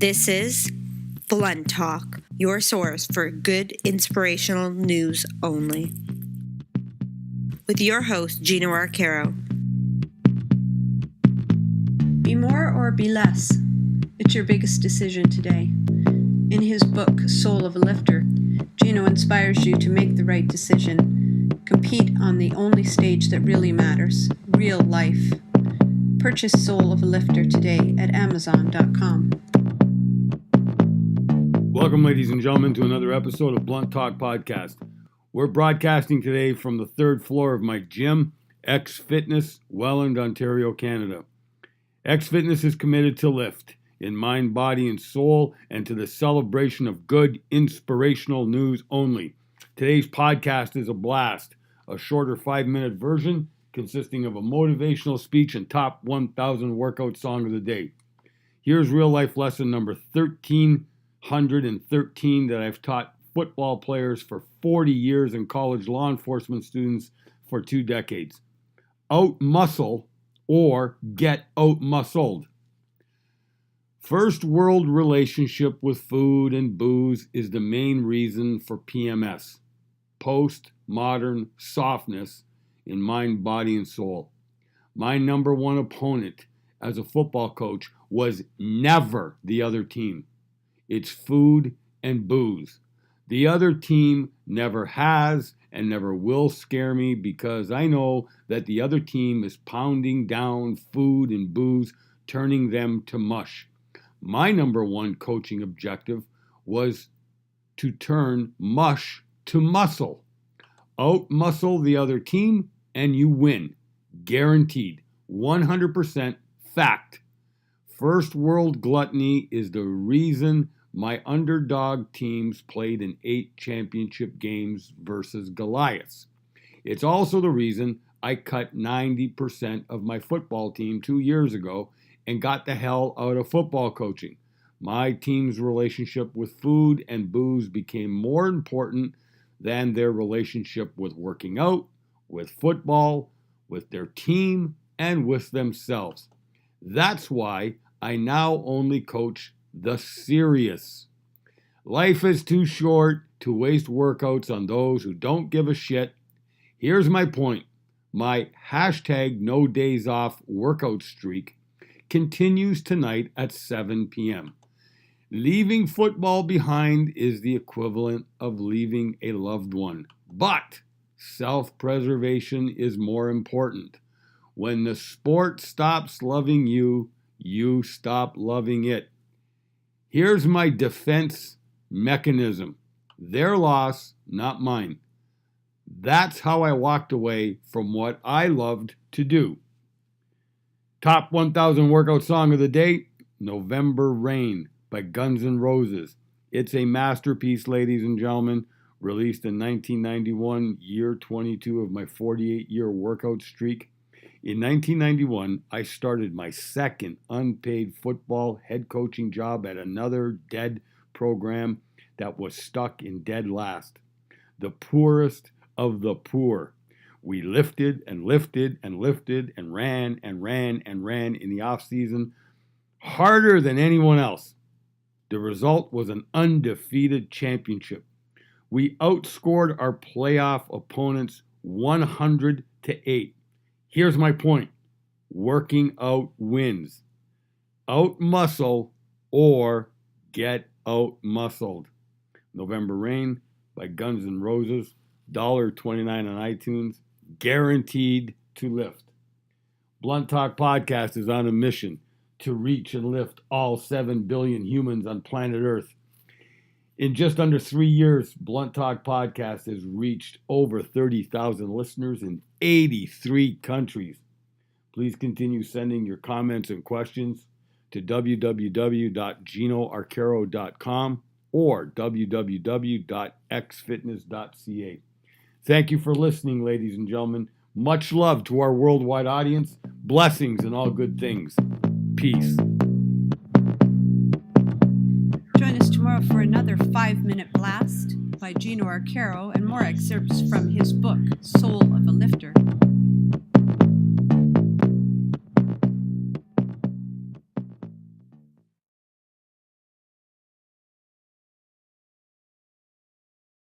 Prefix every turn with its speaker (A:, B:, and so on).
A: This is Blunt Talk, your source for good inspirational news only. With your host, Gino Arcaro.
B: Be more or be less. It's your biggest decision today. In his book, Soul of a Lifter, Gino inspires you to make the right decision. Compete on the only stage that really matters, real life. Purchase Soul of a Lifter today at Amazon.com.
C: Welcome, ladies and gentlemen, to another episode of Blunt Talk Podcast. We're broadcasting today from the third floor of my gym, X Fitness, Welland, Ontario, Canada. X Fitness is committed to lift in mind, body, and soul, and to the celebration of good, inspirational news only. Today's podcast is a blast, a shorter 5-minute version consisting of a motivational speech and top 1,000 workout song of the day. Here's real life lesson number 1,313 that I've taught football players for 40 years and college law enforcement students for 2 decades. Out-muscle or get out-muscled. First world relationship with food and booze is the main reason for PMS, post-modern softness in mind, body, and soul. My number one opponent as a football coach was never the other team. It's food and booze. The other team never has and never will scare me because I know that the other team is pounding down food and booze, turning them to mush. My number one coaching objective was to turn mush to muscle. Out-muscle the other team and you win. Guaranteed. 100% fact. First world gluttony is the reason my underdog teams played in 8 championship games versus Goliaths. It's also the reason I cut 90% of my football team 2 years ago and got the hell out of football coaching. My team's relationship with food and booze became more important than their relationship with working out, with football, with their team, and with themselves. That's why I now only coach the serious. Life is too short to waste workouts on those who don't give a shit. Here's my point. My #no days off workout streak continues tonight at 7 p.m. Leaving football behind is the equivalent of leaving a loved one. But self-preservation is more important. When the sport stops loving you, you stop loving it. Here's my defense mechanism. Their loss, not mine. That's how I walked away from what I loved to do. Top 1,000 workout song of the day, November Rain by Guns N' Roses. It's a masterpiece, ladies and gentlemen, released in 1991, year 22 of my 48-year workout streak. In 1991, I started my second unpaid football head coaching job at another dead program that was stuck in dead last. The poorest of the poor. We lifted and lifted and lifted and ran and ran and ran in the off season harder than anyone else. The result was an undefeated championship. We outscored our playoff opponents 100-8. Here's my point. Working out wins. Out-muscle or get out-muscled. November Rain by Guns N' Roses. $1.29 on iTunes. Guaranteed to lift. Blunt Talk Podcast is on a mission to reach and lift all 7 billion humans on planet Earth. In just under 3 years, Blunt Talk Podcast has reached over 30,000 listeners in 83 countries. Please continue sending your comments and questions to www.ginoarcaro.com or www.xfitness.ca. Thank you for listening, ladies and gentlemen. Much love to our worldwide audience. Blessings and all good things. Peace.
B: Join us tomorrow for another 5-minute blast by Gino Arcaro and more excerpts from his book, Soul of a Lifter.